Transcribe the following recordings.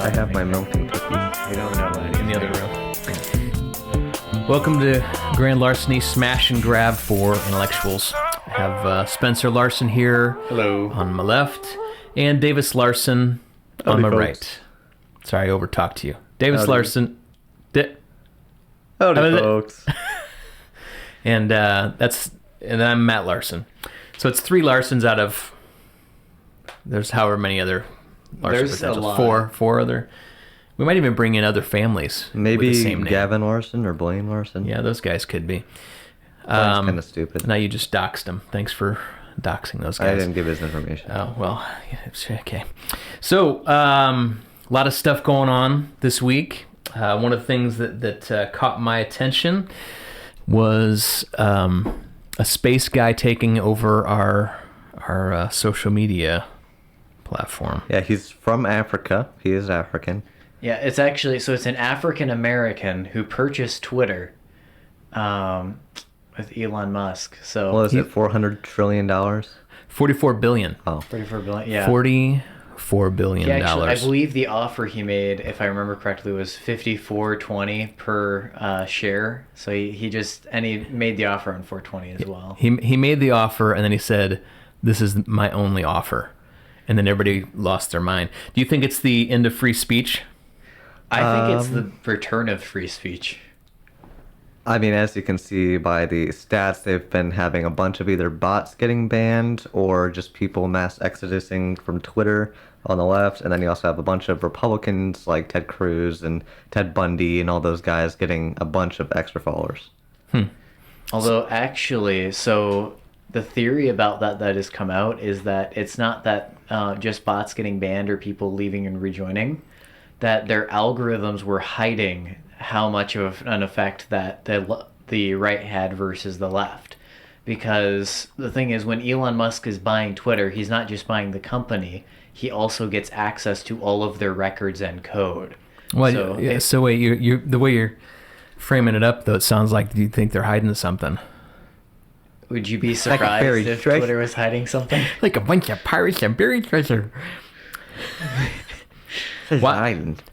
I have my milk and cookies. You don't know that in the other room. Welcome to Grand Larceny Smash and Grab for Intellectuals. I have Spencer Larson here. Hello. On my left, and Davis Larson on my folks. right. Sorry, I overtalked you. Davis Howdy. Larson. Howdy, Howdy. folks. And and I'm Matt Larson. So it's 3 Larsons out of there's however many other Larson There's a potentials. lot. Four other. We might even bring in other families. Maybe with the same name. Gavin Larson or Blaine Larson. Yeah, those guys could be. That's kind of stupid. Now you just doxed them. Thanks for doxing those guys. I didn't give his information. Oh, well, okay. So, a lot of stuff going on this week. One of the things that caught my attention was a space guy taking over our social media platform. Yeah, he's from Africa. He is African. Yeah, it's actually, so it's an African American who purchased Twitter with Elon Musk. So What is it, $400 trillion? $44 billion. Oh. 34 billion. Yeah. $44 billion. He actually, I believe the offer he made, if I remember correctly, was $54.20 per share. So he made the offer on $4.20 as well. He made the offer, and then he said, "This is my only offer," and then everybody lost their mind. Do you think it's the end of free speech? I think it's the return of free speech. I mean, as you can see by the stats, they've been having a bunch of either bots getting banned or just people mass exodusing from Twitter on the left. And then you also have a bunch of Republicans like Ted Cruz and Ted Bundy and all those guys getting a bunch of extra followers. Although actually, so the theory about that has come out is that it's not that just bots getting banned or people leaving and rejoining, that their algorithms were hiding how much of an effect that the right had versus the left. Because the thing is, when Elon Musk is buying Twitter, he's not just buying the company, he also gets access to all of their records and code. Well, so wait, you the way you're framing it up, though, it sounds like you think they're hiding something. Would you be Like a surprised buried if treasure. Twitter was hiding something? Like a bunch of pirates and buried treasure.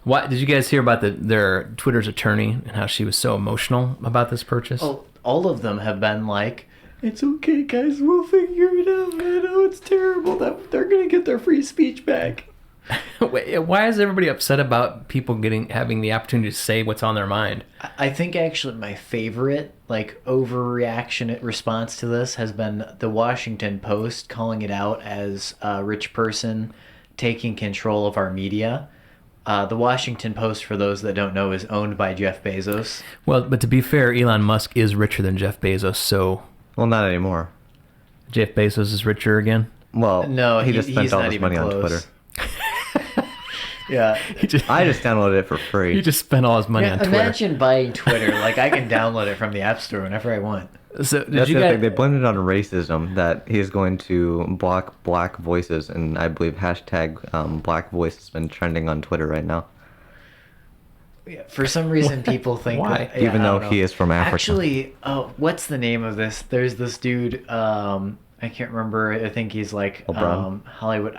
What did you guys hear about their Twitter's attorney and how she was so emotional about this purchase? Oh, all of them have been like, "It's okay, guys, we'll figure it out. I know it's terrible that they're gonna get their free speech back." Wait, why is everybody upset about people having the opportunity to say what's on their mind? I think actually my favorite overreaction response to this has been the Washington Post calling it out as a rich person taking control of our media. The Washington Post, for those that don't know, is owned by Jeff Bezos. Well, but to be fair, Elon Musk is richer than Jeff Bezos, so Well, not anymore. Jeff Bezos is richer again? Well, No, he just spent he's all not his even money on close. Twitter. Yeah. I just downloaded it for free. He just spent all his money on Twitter. Imagine buying Twitter. I can download it from the App Store whenever I want. So That's the thing. They blended on racism that he is going to block black voices, and I believe hashtag black voice has been trending on Twitter right now. Yeah, for some reason, people think Why? that, Even I though don't he know. is from Africa. Actually, what's the name of this? There's this dude. I can't remember. I think he's LeBron? Hollywood.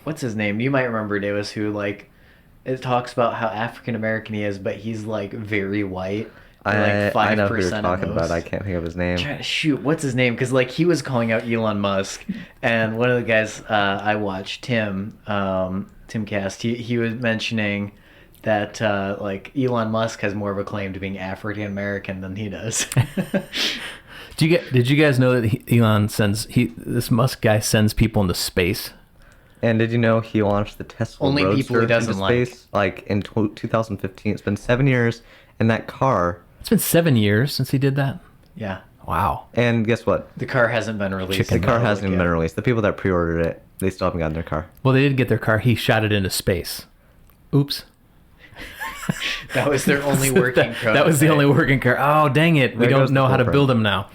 What's his name? You might remember, Davis. Who it talks about how African American he is, but he's very white. I know who you're talking about. I can't think of his name. Shoot, what's his name? Because he was calling out Elon Musk, and one of the guys I watched, Tim Cast, he was mentioning that Elon Musk has more of a claim to being African American than he does. Did you guys know that Elon this Musk guy sends people into space? And did you know he launched the Tesla Only Roadster people he doesn't into space? In 2015. It's been 7 years, and that car. It's been 7 years since he did that. Yeah. Wow. And guess what? The car hasn't been released. The car hasn't even been released. The people that pre-ordered it, they still haven't gotten their car. Well, they did get their car. He shot it into space. Oops. That was their only working car. That was the only working car. Oh, dang it. We There goes don't know the how to full build them now.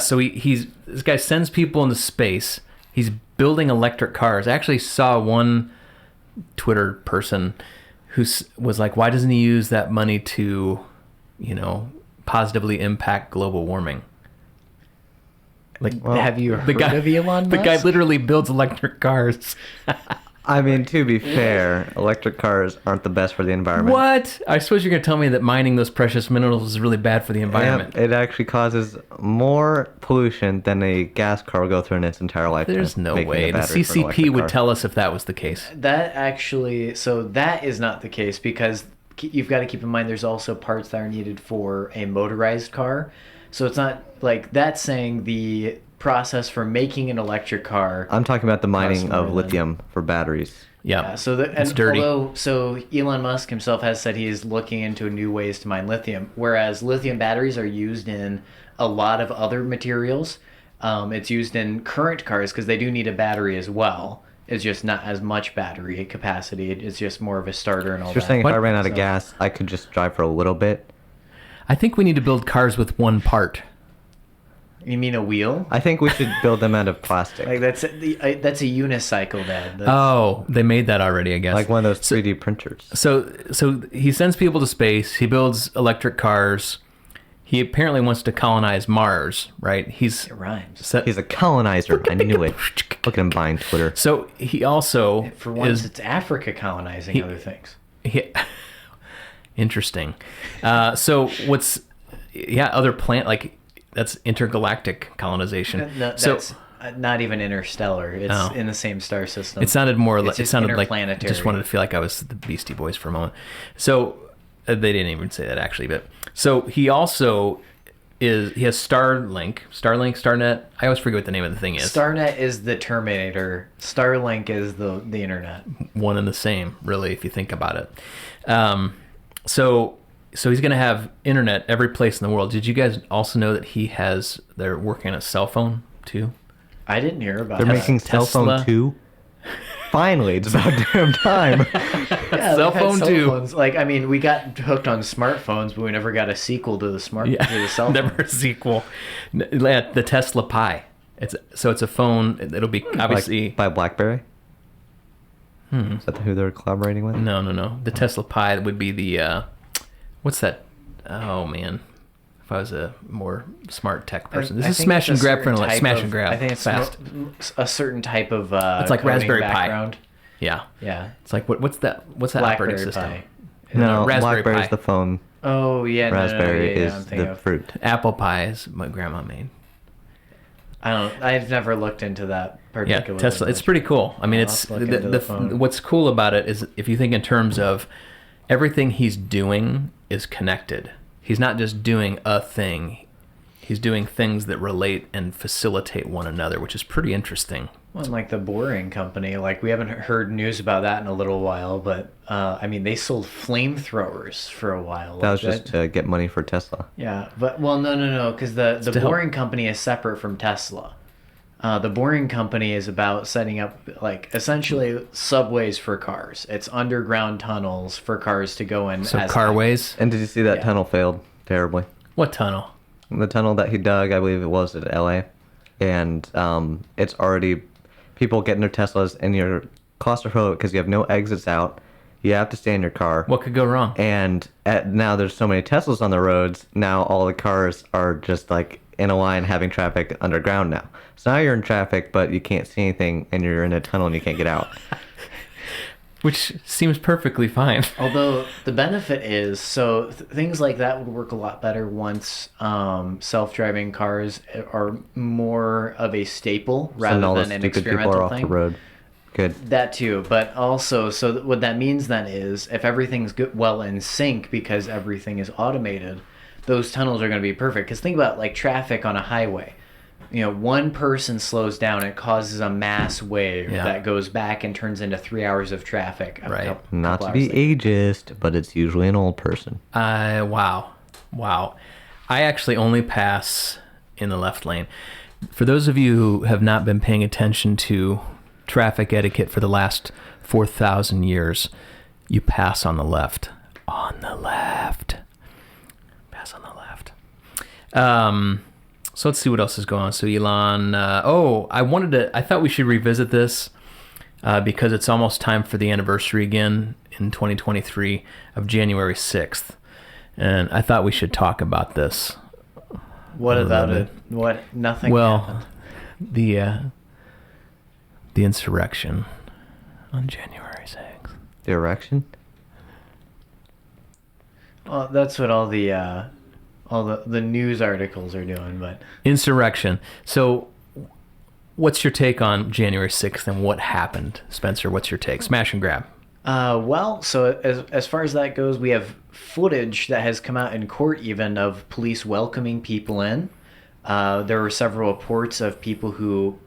So this guy sends people into space. He's building electric cars. I actually saw one Twitter person who was like, why doesn't he use that money to, positively impact global warming? Have you heard of Elon Musk? The guy literally builds electric cars. I mean, to be fair, electric cars aren't the best for the environment. What? I suppose you're going to tell me that mining those precious minerals is really bad for the environment. It actually causes more pollution than a gas car will go through in its entire lifetime. There's no making a way. The battery for an CCP electric would car. tell us if that was the case. That actually, so that is not the case because you've got to keep in mind there's also parts that are needed for a motorized car. So it's not like that's saying the process for making an electric car. I'm talking about the mining Costs more of than- lithium for batteries. Yeah. So it's and dirty. so Elon Musk himself has said he is looking into new ways to mine lithium, whereas lithium batteries are used in a lot of other materials. It's used in current cars because they do need a battery as well. It's just not as much battery capacity. It's just more of a starter and all So you're that. saying if What? I ran out of So- gas, I could just drive for a little bit? I think we need to build cars with one part. You mean a wheel? I think we should build them out of plastic. Like that's a unicycle, Dad. That's, Oh, they made that already, I guess. Like one of those 3D printers. So he sends people to space. He builds electric cars. He apparently wants to colonize Mars, right? it rhymes. He's a colonizer. I knew it. Look at him buying Twitter. So he also For once, is it's Africa colonizing other things. he, interesting. So what's other planet like that's intergalactic colonization. No, so that's not even interstellar. It's Oh. in the same star system. it sounded more It's like it just sounded like interplanetary. just wanted to feel like I was the Beastie Boys for a moment. So they didn't even say that actually, but so he also he has Starlink, Starnet. I always forget what the name of the thing is. Starnet is the Terminator. Starlink is the internet. One and the same, really, if you think about it. So he's going to have internet every place in the world. Did you guys also know that they're working on a cell phone too? I didn't hear about They're that. making cell Tesla. phone 2? Finally, it's about damn time. Yeah, cell they've had phone too. phones. Like, I mean, we got hooked on smartphones, but we never got a sequel to the to the cell phone. Never a sequel. The Tesla Pi. It's a phone. It'll be obviously Like by BlackBerry? Is that who they're collaborating with? no. The Tesla Pi would be the what's that? Oh man, if I was a more smart tech person, this I is think smash it's and a grab certain for like type smash of- and grab. I think it's fast. a certain type of It's like coding Raspberry Pi. background. Yeah, Yeah. it's like what's that BlackBerry operating system? Pi. No, Raspberry BlackBerry's Pi. the phone. Oh yeah, Raspberry I'm is thinking the of- fruit. Apple Pie is my grandma made. I've never looked into that Yeah, particular. Tesla. It's pretty cool. I mean, I'll it's have to look into the phone. what's cool about it is if you think in terms of everything he's doing is connected. He's not just doing a thing. He's doing things that relate and facilitate one another, which is pretty interesting. Well, and like the Boring Company, like we haven't heard news about that in a little while, but I mean, they sold flamethrowers for a while. That was Like just to get money for Tesla. yeah, but well, no, because the to help. Boring Company is separate from Tesla. The Boring Company is about setting up like essentially subways for cars. It's underground tunnels for cars to go in. So as carways. And did you see that Yeah. tunnel failed terribly? What tunnel? The tunnel that he dug, I believe it was at LA. And it's already people getting their Teslas, and you're claustrophobic because you have no exits out. You have to stay in your car. What could go wrong? And now there's so many Teslas on the roads. Now all the cars are just like in a line having traffic underground now. So now you're in traffic, but you can't see anything, and you're in a tunnel and you can't get out. Which seems perfectly fine. Although the benefit is, so things like that would work a lot better once self-driving cars are more of a staple So now all rather the than an stupid people are experimental off thing. the road. Good. That too, but also, so what that means then is if everything's good, well in sync because everything is automated, those tunnels are going to be perfect. Because think about like traffic on a highway. You know, one person slows down, it causes a mass wave Yeah. that goes back and turns into 3 hours of traffic. Right. Not to couple be hours later. ageist, but it's usually an old person. Wow. I actually only pass in the left lane. For those of you who have not been paying attention to traffic etiquette for the last 4,000 years, you pass on the left. On the left. Pass on the left. So let's see what else is going on. So Elon, I thought we should revisit this because it's almost time for the anniversary again in 2023 of January 6th. And I thought we should talk about this. What about bit. it? What? Nothing Well, happened. the insurrection on January 6th? The erection? Well, that's what all the news articles are doing, but Insurrection. So, what's your take on January 6th and what happened, Spencer? What's your take? Smash and grab. well, so as far as that goes, we have footage that has come out in court even of police welcoming people in. There were several reports of people who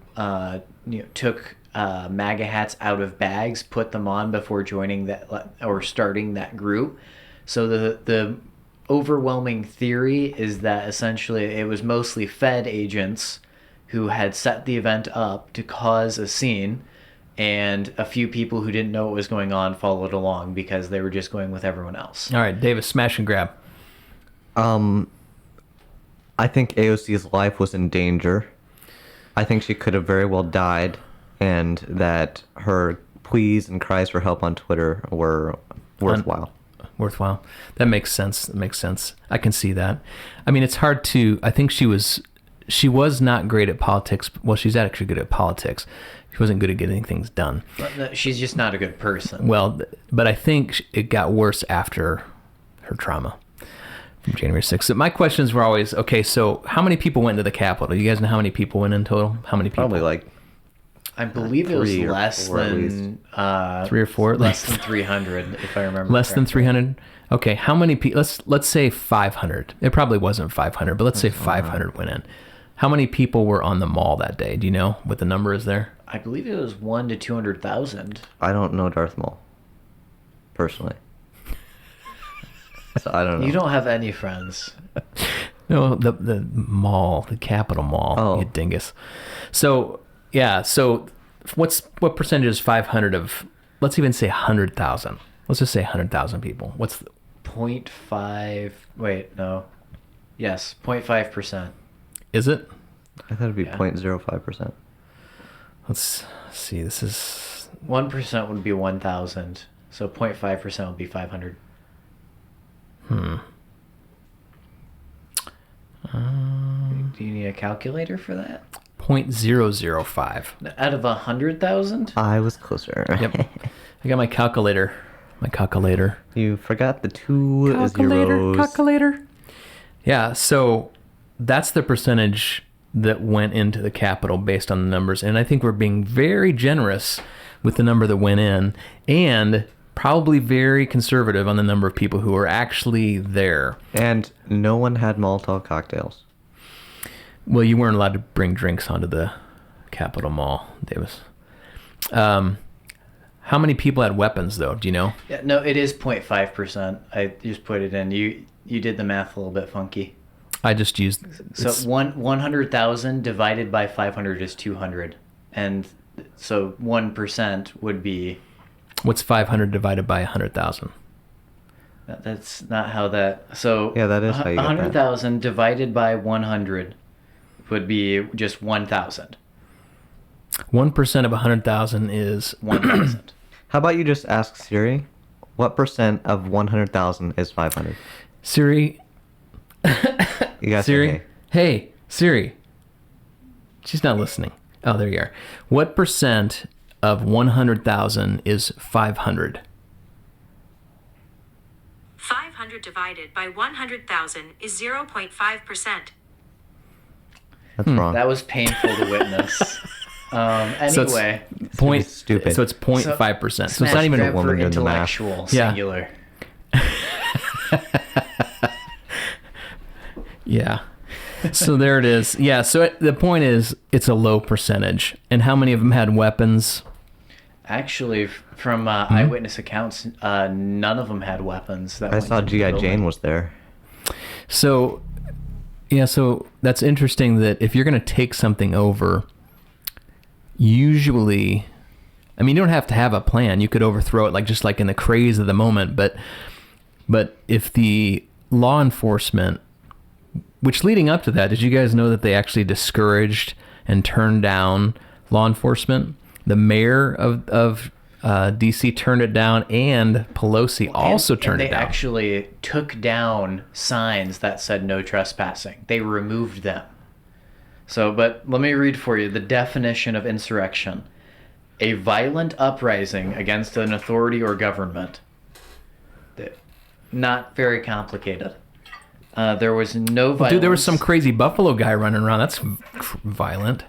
took MAGA hats out of bags, put them on before joining that or starting that group. So the overwhelming theory is that essentially it was mostly Fed agents who had set the event up to cause a scene, and a few people who didn't know what was going on followed along because they were just going with everyone else. All right, Davis, smash and grab. I think AOC's life was in danger. I think she could have very well died, and that her pleas and cries for help on Twitter were worthwhile. Worthwhile. That makes sense. That makes sense. I can see that. I mean, it's hard to. I think she was not great at politics. Well, she's actually good at politics. She wasn't good at getting things done. But she's just not a good person. Well, but I think it got worse after her trauma from January 6th. So my questions were always, okay, so how many people went to the Capitol? You guys know how many people went in total? How many people? Probably like I believe it was 3 or less 4 at least. than 3 or 4 at less least. than 300, if I remember. Less than correctly. 300? Okay, how many people? Let's say 500. It probably wasn't 500, but let's say 500 went in. How many people were on the mall that day? Do you know what the number is there? I believe it was 1 to 200,000. I don't know Darth Maul personally, so I don't know. You don't have any friends. No, the mall, the Capitol Mall, Oh. you dingus. So, yeah, so what percentage is 500 of, let's even say 100,000. Let's just say 100,000 people. What's 0.5, wait, no. Yes, 0.5%. is it? I thought it'd be Yeah. 0.05%. Let's see, this is, 1% would be 1,000. So 0.5% would be 500. Do you need a calculator for that? 0.005. Out of 100,000? I was closer. Yep. I got my calculator. You forgot the 2 zeros. Calculator. Yeah, so that's the percentage that went into the Capitol based on the numbers. And I think we're being very generous with the number that went in and probably very conservative on the number of people who are actually there. And no one had Molotov cocktails. Well, you weren't allowed to bring drinks onto the Capitol Mall, Davis. How many people had weapons, though? Do you know? Yeah, no, it is 0.5%. I just put it in. You did the math a little bit funky. I just used... So 100,000 divided by 500 is 200. And so 1% would be... What's 500 divided by 100,000? That's not how that... So Yeah, that is how you get that. 100,000 divided by 100 would be just 1,000. 1% of 100,000 is... 1,000. How about you just ask Siri, what percent of 100,000 is 500? Siri... You guys Siri? say, Hey, Siri. She's not listening. Oh, there you are. What percent of 100,000 is 500? 500 divided by 100,000 is 0.5%. That's wrong. That was painful to witness. Anyway. Point stupid. So it's 0.5%. So, it's Smash not even grab a woman for doing the math. intellectual, Yeah. singular. Yeah. So there it is. Yeah. So the point is, it's a low percentage. And how many of them had weapons? Actually, from eyewitness accounts, none of them had weapons. That I went saw into the G.I. building. Jane was there. So, yeah. So that's interesting that if you're going to take something over, usually, I mean, you don't have to have a plan. You could overthrow it just like in the craze of the moment. But if the law enforcement, which leading up to that, did you guys know that they actually discouraged and turned down law enforcement? The mayor of D.C. turned it down, and Pelosi also turned it down. They actually took down signs that said no trespassing. They removed them. So, but let me read for you the definition of insurrection. a violent uprising against an authority or government. Not very complicated. There was no violence. Dude, there was some crazy buffalo guy running around. That's violent.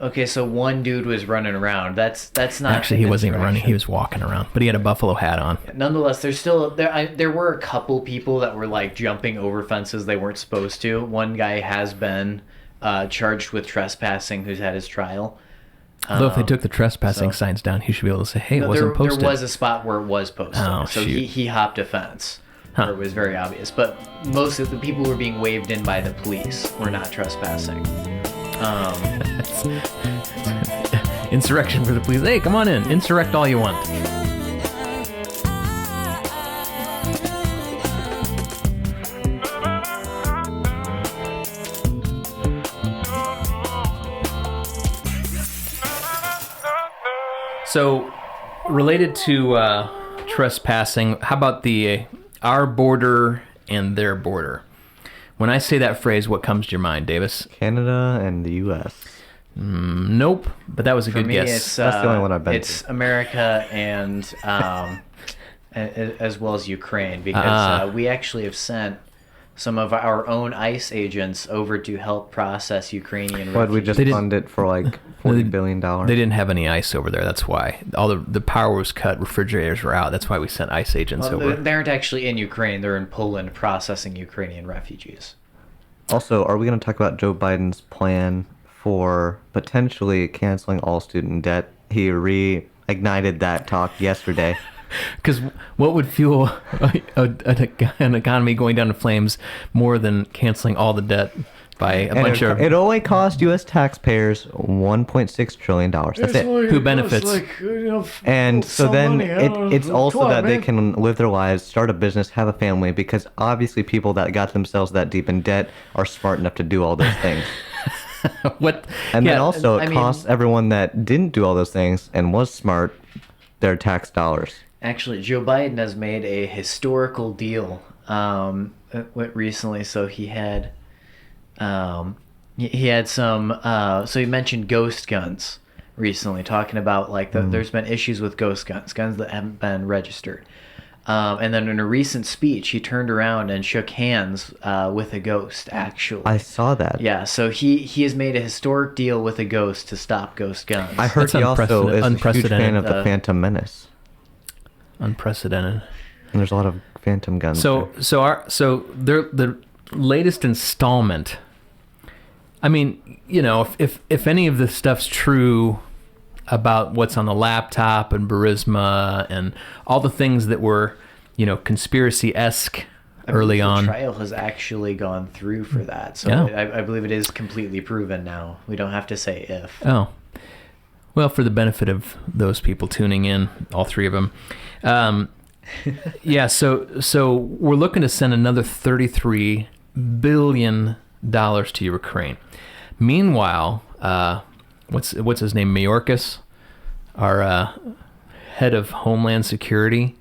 Okay, so one dude was running around. That's not Actually, he wasn't even running. He was walking around, but he had a buffalo hat on. Nonetheless, there were a couple people that were like jumping over fences they weren't supposed to. One guy has been charged with trespassing, who's had his trial. Although if they took the trespassing signs down, he should be able to say, "Hey, it wasn't posted." There was a spot where it was posted, Oh, so shoot. he hopped a fence. Where it was very obvious, but most of the people who were being waved in by the police were not trespassing. Insurrection for the police. Hey, come on in. Insurrect all you want. So, related to trespassing, how about the our border and their border? When I say that phrase, what comes to your mind, Davis? Canada and the U.S. Nope, but that was a For good me, guess. it's That's the only one I've been It's to. America and as well as Ukraine, because we actually have sent some of our own ICE agents over to help process Ukrainian But we refugees. just They didn't- fund it for like $40 billion. They didn't have any ice over there. That's why all the power was cut. Refrigerators were out. That's why we sent ice agents Well, over. they aren't actually in Ukraine. They're in Poland processing Ukrainian refugees. Also, are we going to talk about Joe Biden's plan for potentially canceling all student debt? He reignited that talk yesterday. Because what would fuel an economy going down in flames more than canceling all the debt by a And bunch of it only cost U.S. taxpayers $1.6 trillion. That's it. who benefits? And so then it's also that they can live their lives, start a business, have a family, because obviously people that got themselves that deep in debt are smart enough to do all those things. What? And Yeah, then also I it mean- costs everyone that didn't do all those things and was smart their tax dollars. Actually, Joe Biden has made a historical deal recently. So he had some. So he mentioned ghost guns recently, talking about like there's been issues with ghost guns that haven't been registered. And then in a recent speech, he turned around and shook hands with a ghost. Actually, I saw that. yeah. So he has made a historic deal with a ghost to stop ghost guns. I heard That's he also is a huge unprecedented. fan of the Phantom Menace. Unprecedented. And there's a lot of Phantom guns. So the latest installment. I mean, you know, if any of this stuff's true about what's on the laptop and Burisma and all the things that were, you know, conspiracy-esque early The on. trial has actually gone through for that, so Yeah. I believe it is completely proven now. We don't have to say if. Oh, well, for the benefit of those people tuning in, all three of them. Yeah, so we're looking to send another $33 billion to Ukraine. Meanwhile, what's his name? Mayorkas, our head of Homeland Security.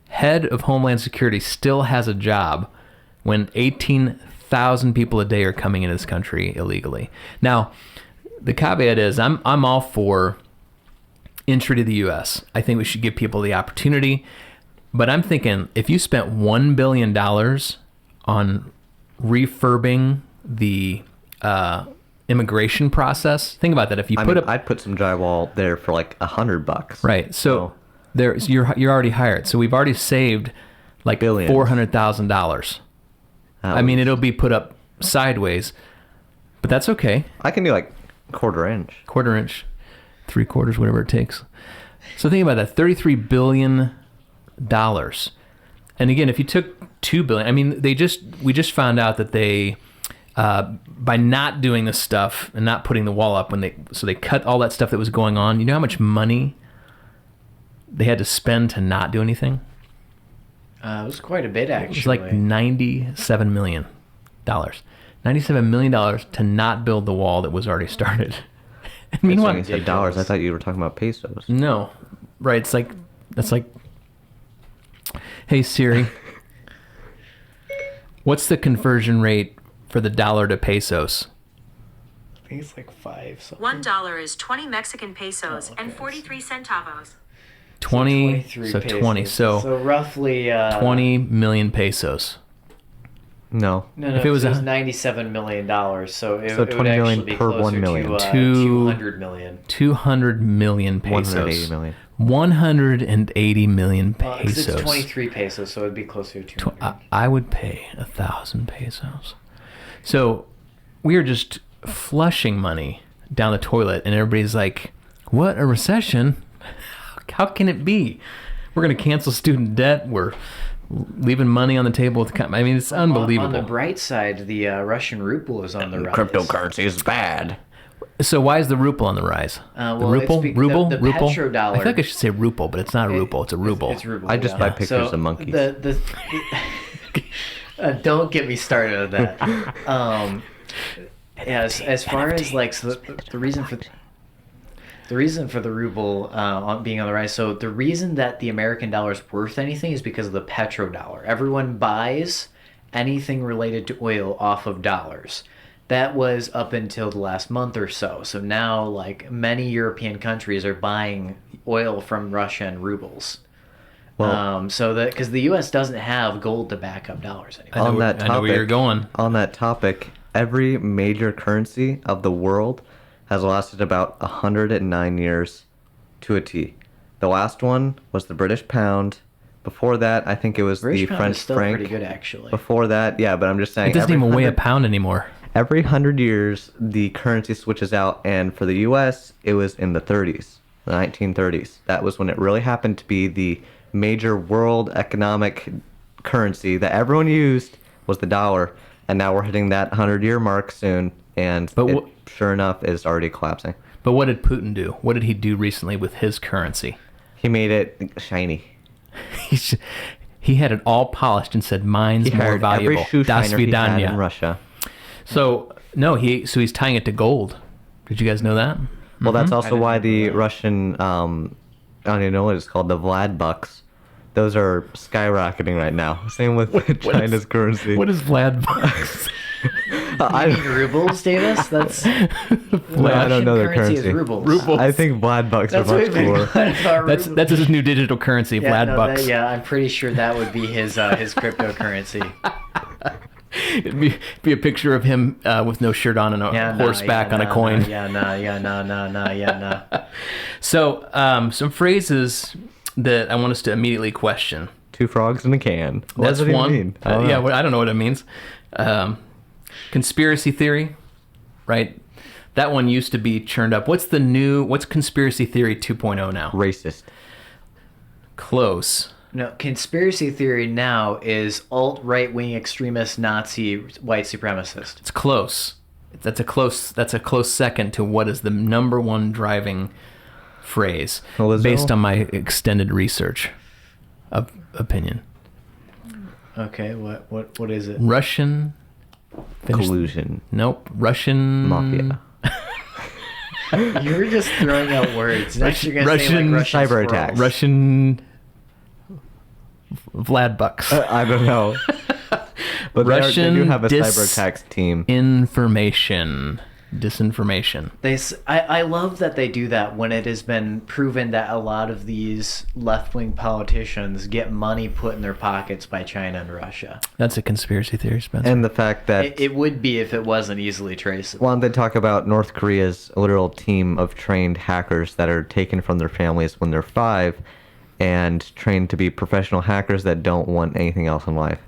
Head of Homeland Security still has a job when 18,000 people a day are coming into this country illegally. Now, the caveat is I'm all for entry to the U.S. I think we should give people the opportunity. But I'm thinking if you spent $1 billion on refurbing the immigration process, think about that. If you I'd put some drywall there for like $100. right, so you're already hired. So we've already saved like Billions. $400,000. I mean, it'll be put up sideways, but that's okay. I can do like quarter inch. Quarter inch, 3/4, whatever it takes. So think about that, $33 billion. And again, if you took $2 billion, I mean, we just found out that they, by not doing this stuff and not putting the wall up so they cut all that stuff that was going on. You know how much money they had to spend to not do anything? It was quite a bit, actually. It was like $97 million. $97 million to not build the wall that was already started. And meanwhile, You said dollars. I thought you were talking about pesos. no, right? That's like, hey Siri, what's the conversion rate for the dollar to pesos? think it's like 5 something. $1 is 20 Mexican pesos Oh, and okay. 43 centavos. 20, 23 so pesos. 20, so roughly 20 million pesos. No. No, If it was it was a- $97 million, so it, So it would 20 million actually be per closer 1 million. to Two- 200 million. 200 million pesos. 180 million. 180 million 'Cause pesos. it's 23 pesos, so it'd be closer to 200. I would pay 1,000 pesos. So we are just flushing money down the toilet, and everybody's like, "What, a recession? How can it be? We're going to cancel student debt. We're leaving money on the table with the I mean, it's unbelievable." On the bright side, the Russian ruble is on the rise. Cryptocurrency is bad. So why is the ruble on the rise? Well, the ruble, it's ruble, the ruble. petrodollar. I feel like I should say ruble, but it's not a ruble. It's a ruble. It's ruble. I just buy pictures So of monkeys. Don't get me started on that. As far as like so the reason for the ruble being on the rise. So the reason that the American dollar is worth anything is because of the petrodollar. Everyone buys anything related to oil off of dollars. That was up until the last month or so. So now, like, many European countries are buying oil from Russia in rubles. Well- So that because the U.S. doesn't have gold to back up dollars anymore. I know On that I know where you're topic- going. On that topic, every major currency of the world has lasted about 109 years to a T. The last one was the British pound. Before that, I think it was British the pound French is still franc. pretty good, actually. Before that, yeah, but I'm just saying. It doesn't every even weigh a 100 pound anymore. Every 100 years, the currency switches out, and for the U.S., it was in the 30s, the 1930s. That was when it really happened to be the major world economic currency that everyone used was the dollar, and now we're hitting that 100-year mark soon, and But it, sure enough, is already collapsing. But what did Putin do? What did he do recently with his currency? He made it shiny. He had it all polished and said, "Mine's He more hired valuable." every shoe Das shiner he had in Vidania. Russia. So no, he's tying it to gold. Did you guys know that? Well, that's also didn't why know the that. Russian, I don't even know what it's called, the Vlad bucks. Those are skyrocketing right now. Same with China's currency. What is Vlad bucks? You mean rubles, Davis? That's I don't know their Russian currency. Is rubles. Rubles. I think Vlad bucks That's are what much we've been cooler. going about That's rubles. his new digital currency, Vlad no, bucks. yeah, I'm pretty sure that would be his cryptocurrency. It'd be a picture of him with no shirt on and a horseback on a coin. No. So some phrases that I want us to immediately question. 2 frogs in a can. What That's does it even one. mean? I don't know. I don't know what it means. Conspiracy theory, right? That one used to be churned up. What's conspiracy theory 2.0 now? Racist. Close. No, conspiracy theory now is alt-right wing extremist Nazi white supremacist. It's close. That's a close second to what is the number one driving phrase Lizzo? based on my extended research of opinion. Okay, what is it? Russian Collusion. Nope. Russian Mafia. You were just throwing out words. Next you're gonna say Russian like Russian cyber squirrels. attacks. Russian Vlad bucks. I don't know. But Russian they do have a dis- cyber attacks team. Disinformation. I love that they do that when it has been proven that a lot of these left-wing politicians get money put in their pockets by China and Russia. That's a conspiracy theory, Spencer. And the fact that It would be if it wasn't easily traceable. Well, they talk about North Korea's literal team of trained hackers that are taken from their families when they're 5 and trained to be professional hackers that don't want anything else in life.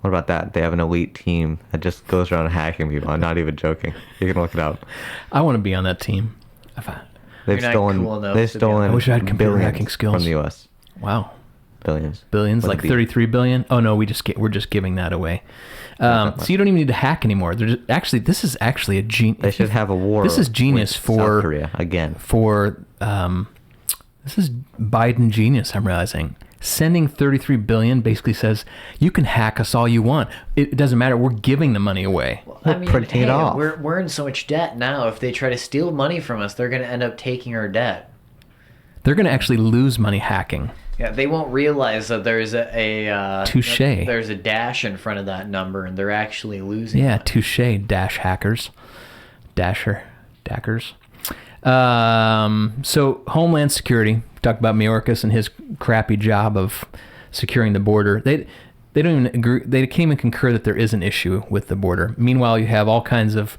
What about that? They have an elite team that just goes around hacking people. I'm not even joking. You can look it up. I want to be on that team. They've You're not stolen. cool enough They've to be on stolen. I wish I had computer billions hacking skills. from the U.S. Wow. Billions. Billions, With a like B. 33 billion. Oh no, we're just giving that away. So you don't even need to hack anymore. This is actually a genius. They should have a war. This is genius with for South Korea again. This is Biden genius. I'm realizing sending 33 billion basically says you can hack us all you want. It doesn't matter. We're giving the money away. We're printing it off. We're in so much debt now. If they try to steal money from us, they're going to end up taking our debt. They're going to actually lose money hacking. Yeah, they won't realize that there's a Touche. There's a dash in front of that number, and they're actually losing. Yeah, touche, dash hackers. Dackers. So Homeland Security, talked about Mayorkas and his crappy job of securing the border. They don't even agree. They can't even concur that there is an issue with the border. Meanwhile, you have all kinds of,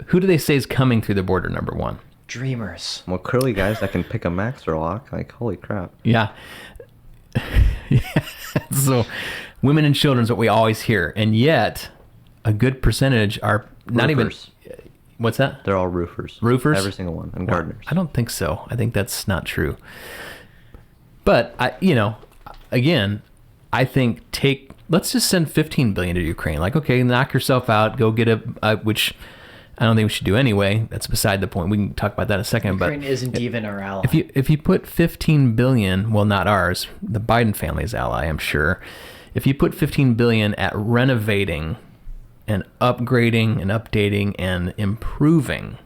who do they say is coming through the border, number one? Dreamers. Well, curly guys that can pick a max or lock. Like, holy crap. Yeah. Yeah. So women and children is what we always hear. And yet a good percentage are not Roofers. even, what's that? They're all roofers. Roofers? Every single one. And Well, gardeners. I don't think so. I think that's not true. But again, I think let's just send 15 billion to Ukraine. Like, okay, knock yourself out, go get which I don't think we should do anyway. That's beside the point. We can talk about that in a second. Ukraine But isn't even our ally. if you put 15 billion, well, not ours, the Biden family's ally, I'm sure. If you put 15 billion at renovating and upgrading and updating and improving,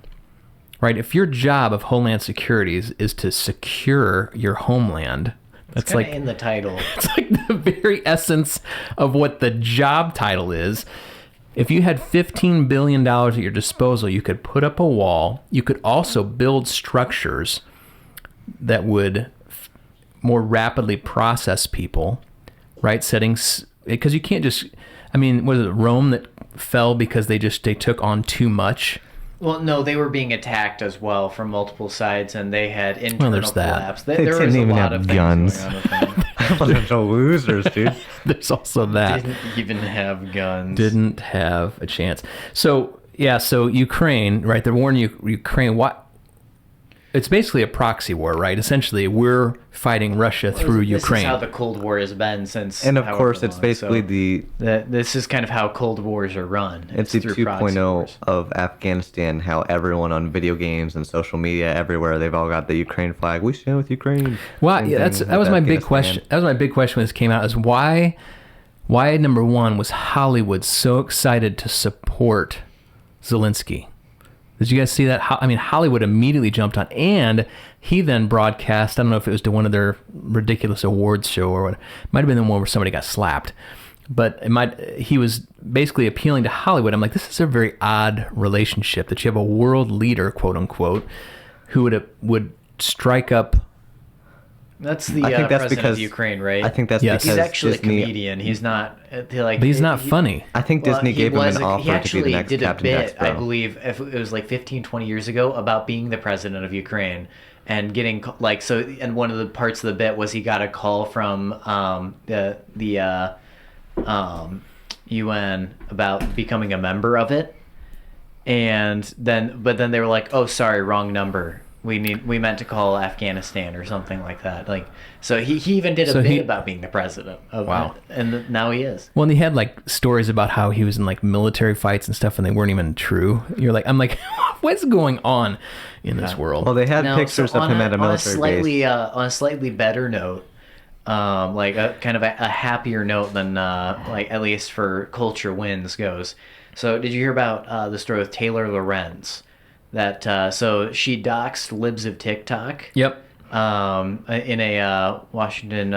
right? If your job of Homeland Security is to secure your homeland, it's that's like in the title. it's like the very essence of what the job title is. If you had $15 billion at your disposal, you could put up a wall. You could also build structures that would more rapidly process people, right? Settings, because you can't just, was it Rome that fell because they took on too much? Well, no, they were being attacked as well from multiple sides, and they had internal there's that. collapse. They There was didn't a even lot have of guns. things going on with them. Bunch of losers, dude. There's also that. Didn't even have guns. Didn't have a chance. So Ukraine, right? They're warning Ukraine. What? It's basically a proxy war, right? Essentially, we're fighting Russia through Ukraine. This is how the Cold War has been since. And of however course, it's long. basically So this is kind of how Cold Wars are run. it's the through proxy 2.0 wars. of Afghanistan. How everyone on video games and social media everywhere, they've all got the Ukraine flag. We stand with Ukraine. Well, Same yeah, thing that was with my big Afghanistan. question. That was my big question when this came out: is why number one was Hollywood so excited to support Zelensky? Did you guys see that? Hollywood immediately jumped on, and he then broadcast. I don't know if it was to one of their ridiculous awards show or what. It might have been the one where somebody got slapped, but he was basically appealing to Hollywood. I'm like, this is a very odd relationship that you have a world leader, quote unquote, who would strike up. That's the I think that's president because of Ukraine, right? I think that's Yes. because he's actually Disney, a comedian. He's not like. But he's not funny. I think Well, Disney he gave him was an a- offer he to be actually the next did a Captain bit, Jack I Sparrow. believe, if it was like 15, 20 years ago, about being the president of Ukraine and getting like so. And one of the parts of the bit was he got a call from the UN about becoming a member of it, and then they were like, "Oh, sorry, wrong number. We meant to call Afghanistan or something like that." Like, so he even did a bit about being the president of Wow. it, and now he is. Well, and he had like stories about how he was in like military fights and stuff, and they weren't even true. I'm like, what's going on in this world? Well, they had Now, pictures so of him at a military base. on a slightly better note, like a kind of a happier note than like at least for culture wins goes. So did you hear about the story with Taylor Lorenz? That so she doxed libs of TikTok. Yep. In a Washington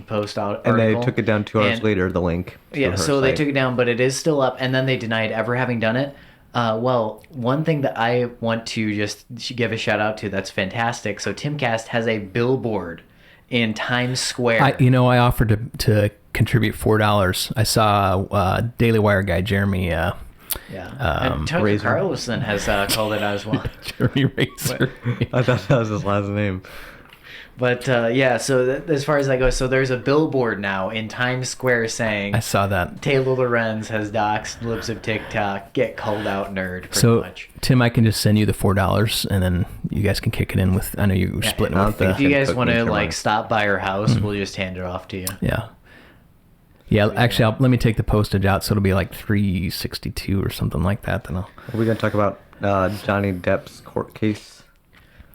Post article. And they took it down 2 hours And- later, the link. to Yeah, her so they site. took it down, but it is still up, and then they denied ever having done it. Well, one thing that I want to just give a shout out to that's fantastic. So Timcast has a billboard in Times Square. I offered to contribute $4. I saw Daily Wire guy Jeremy and Tucker Razor. Carlson has called it out as well. Jeremy Razor. I thought that was his last name. But yeah, so as far as that goes, so there's a billboard now in Times Square saying I saw that. Taylor Lorenz has doxed libs of TikTok. Get called out, nerd. Pretty So much. Tim, I can just send you the $4, and then you guys can kick it in with. I know you were splitting I don't with think If the. you Tim guys cooked want me to for like mine. stop by our house, we'll just hand it off to you. Yeah. Yeah, actually, let me take the postage out, so it'll be like $3.62 or something like that. Then I'll. Are we going to talk about Johnny Depp's court case?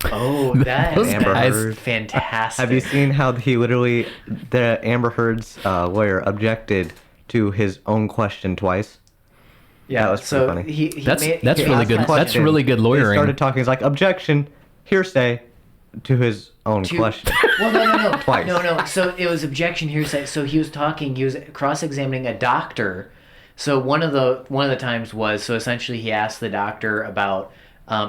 Oh, that Those Amber guys- Heard. fantastic. Have you seen how he literally, the Amber Heard's lawyer objected to his own question twice? Yeah, That was so pretty funny. he That's made, really he asked good. that That's question really good He lawyering. started talking. He's like, objection, hearsay, to his own to- question. Well, no. Twice. No. So it was objection hearsay. So he was talking. He was cross-examining a doctor So one of the times was, so essentially he asked the doctor about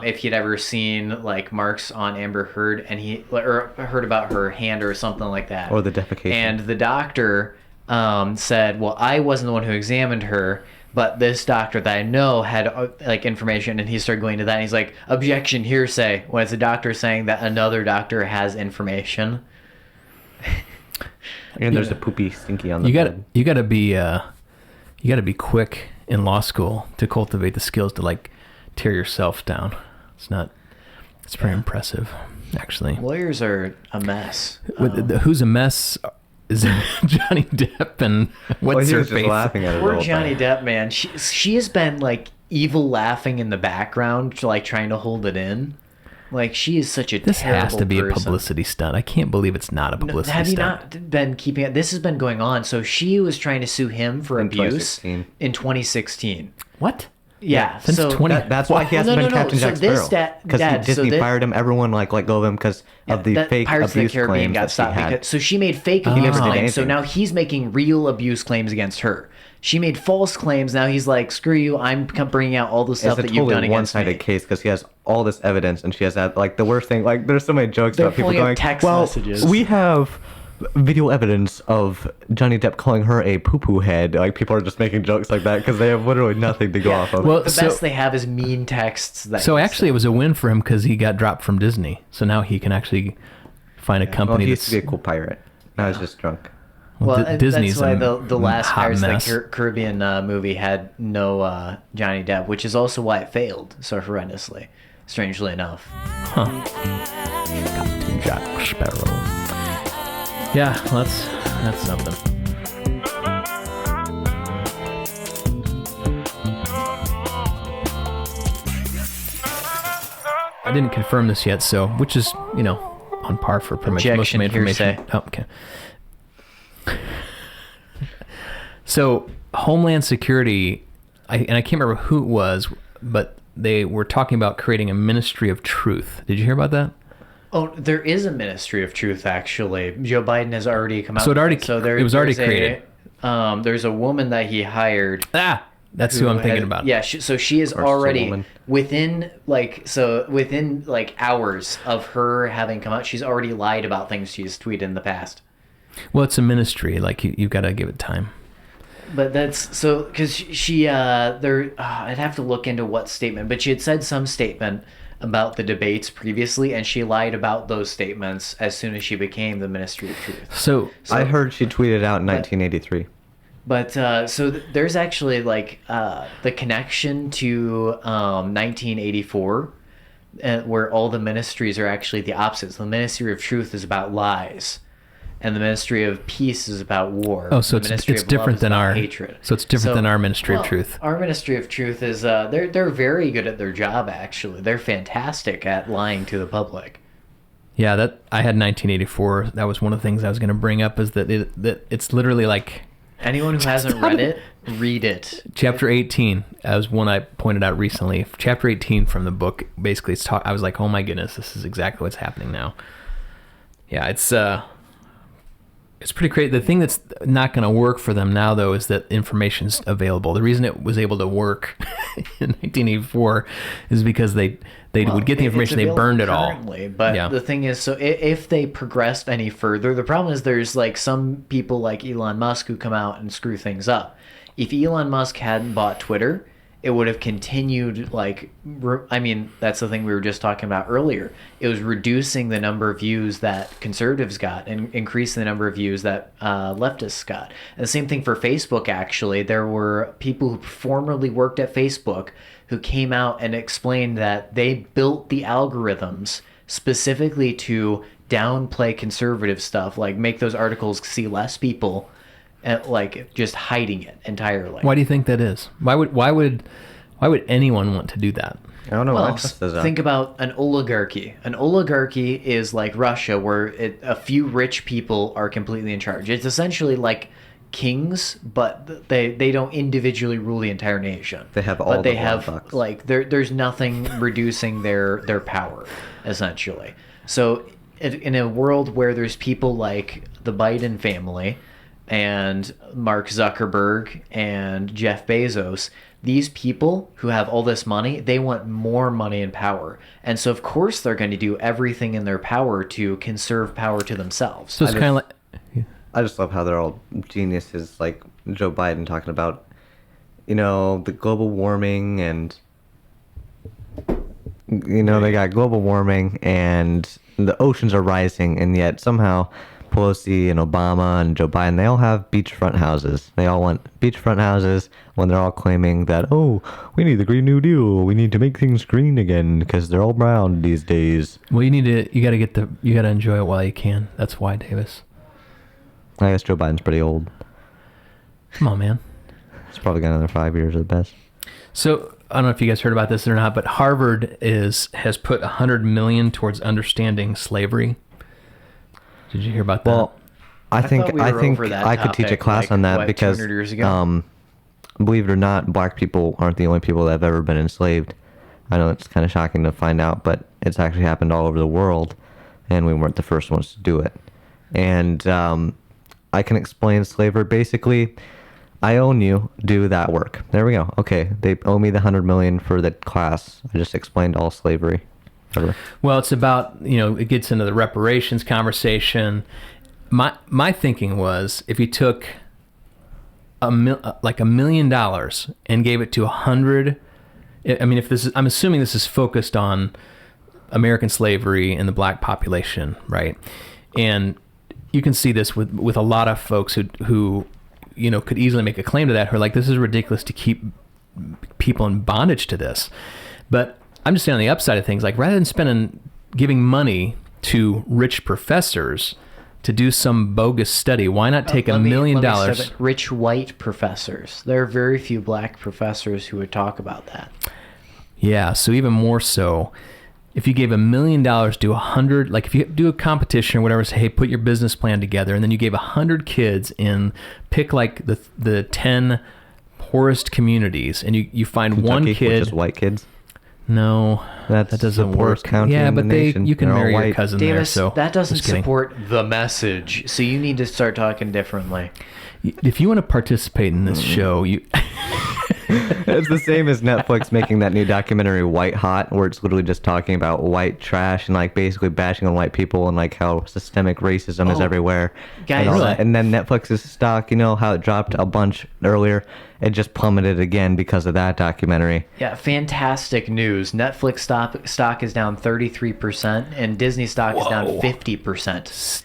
if he'd ever seen like marks on Amber Heard, and he or heard about her hand or something like that, Or the defecation. And the doctor said, "Well, I wasn't the one who examined her, but this doctor that I know had like information." And he started going to that, and he's like, "Objection, hearsay." When it's a doctor saying that another doctor has information. And there's a poopy stinky on the You bed. got to be quick in law school to cultivate the skills to like tear yourself down. It's pretty impressive, actually. Lawyers are a mess. Who's a mess is Johnny Depp and Well, what's he her was just face? laughing at it. the Poor whole Johnny time. Depp, man. She has been like evil laughing in the background, like trying to hold it in. Like she is such a This terrible has to be a person. publicity stunt. I can't believe it's not a publicity Have you stunt. not been keeping it? This has been going on. So she was trying to sue him for In abuse 2016. in 2016. What? Yeah, Since so 20 That's why he hasn't no, been no, no. Captain So Jack this Sparrow. Because Dad, so Disney this- fired him. Everyone let go of him because of the that fake Pirates of the abuse Caribbean claims got that she stopped had. because so she made fake never abuse did claims. So anything. now he's making real abuse claims against her. She made false claims. Now he's like, "Screw you! I'm bringing out all the stuff It's a that you've done totally against one-sided me." case because he has all this evidence and she has that. Like the worst thing, like there's so many jokes They're about people pulling up going, text "Well, messages." we have video evidence of Johnny Depp calling her a poo-poo head." Like people are just making jokes like that because they have literally nothing to go off of. Well, The best they have is mean texts. That So he actually, it was a win for him because he got dropped from Disney. So now he can actually find a Well, company he used that's to be a cool pirate. Now he's just drunk. Well, Di- and Disney's that's why a the last hot Pirates of mess. the Caribbean movie had no Johnny Depp, which is also why it failed so horrendously, strangely enough. Captain Jack Sparrow. Yeah, that's something. I didn't confirm this yet, so which is on par for pretty much most of my Objection, information. hearsay. Oh, okay. So Homeland Security, and I can't remember who it was, but they were talking about creating a Ministry of Truth. Did you hear about that? Oh, there is a Ministry of Truth, actually. Joe Biden has already come out. So it with already- there, it was already there's created. There's a woman that he hired. That's who I'm thinking had- about. Yeah, so she is Or it's a already woman. within hours of her having come out, she's already lied about things she's tweeted in the past. Well, it's a ministry. Like you've got to give it time. But that's so because I'd have to look into what statement, but she had said some statement about the debates previously, and she lied about those statements as soon as she became the Ministry of Truth. So I heard she tweeted out in 1983. But there's actually like the connection to 1984, where all the ministries are actually the opposites. The Ministry of Truth is about lies, and the Ministry of Peace is about war. Oh, so The Ministry it's of Love different is than about our hatred. So it's different than our Ministry of well, Truth. Our Ministry of Truth is they're very good at their job. Actually, they're fantastic at lying to the public. Yeah, that I had 1984. That was one of the things I was going to bring up. Is that it's literally like Anyone who hasn't read it, read it. Chapter 18 as one I pointed out recently. Chapter 18 from the book. Basically, it's I was like, oh my goodness, this is exactly what's happening now. Yeah, it's pretty crazy. The thing that's not going to work for them now, though, is that information's available. The reason it was able to work in 1984 is because they would get the information, they burned it all. Currently, but Yeah. the thing is, so if they progressed any further, the problem is there's like some people like Elon Musk who come out and screw things up. If Elon Musk hadn't bought Twitter, it would have continued that's the thing we were just talking about earlier. It was reducing the number of views that conservatives got and increasing the number of views that leftists got. And the same thing for Facebook, actually. There were people who formerly worked at Facebook who came out and explained that they built the algorithms specifically to downplay conservative stuff, like make those articles see less people, and like just hiding it entirely. Why do you think that is? Why would anyone want to do that? I don't know. Well, I trust those think about an oligarchy. An oligarchy is like Russia, where a few rich people are completely in charge. It's essentially like kings, but they don't individually rule the entire nation. They have all but the they blood have bucks. like there's nothing reducing their power, essentially. So in a world where there's people like the Biden family, and Mark Zuckerberg and Jeff Bezos, these people who have all this money, they want more money and power. And so, of course, they're going to do everything in their power to conserve power to themselves. So it's kind of like, I just love how they're all geniuses, like Joe Biden talking about, the global warming and, they got global warming and the oceans are rising, and yet somehow Pelosi and Obama and Joe Biden, they all have beachfront houses. They all want beachfront houses when they're all claiming that, we need the Green New Deal. We need to make things green again because they're all brown these days. well, you got to enjoy it while you can. That's why, Davis. I guess Joe Biden's pretty old. Come on, man. He's probably got another 5 years at best. So I don't know if you guys heard about this or not, but Harvard has put $100 million towards understanding slavery. Did you hear about that? Well, I think thought we were over that I could teach a topic, class like, on that what, because 200 years ago? Believe it or not, black people aren't the only people that have ever been enslaved. I know it's kind of shocking to find out, but it's actually happened all over the world, and we weren't the first ones to do it. And I can explain slavery. Basically, I own you, do that work. There we go. Okay, they owe me the $100 million for the class. I just explained all slavery. Whatever. Well, it's about, it gets into the reparations conversation. My thinking was if you took $1 million and gave it to 100, I mean, I'm assuming this is focused on American slavery and the black population, right? And you can see this with a lot of folks who could easily make a claim to that, who are like, this is ridiculous to keep people in bondage to this. But I'm just saying on the upside of things, like rather than giving money to rich professors to do some bogus study, why not take $1 million? Rich white professors. There are very few black professors who would talk about that. Yeah, so even more so, if you gave $1 million to 100, like if you do a competition or whatever, say, hey, put your business plan together, and then you gave 100 kids pick like the 10 poorest communities, and you find Kentucky, one kid. which is white kids. No, That doesn't the poorest work. county Yeah, in the but nation. you can They're all marry your white. cousin there. Davis, So that doesn't just kidding. support the message. So you need to start talking differently. If you want to participate in this show, you. It's the same as Netflix making that new documentary White Hot, where it's literally just talking about white trash and like basically bashing on white people and like how systemic racism is Oh, everywhere. guys. And all Really? that. And then Netflix's stock, how it dropped a bunch earlier, it just plummeted again because of that documentary. Yeah, fantastic news. Netflix stock is down 33%, and Disney stock is down Whoa. 50%.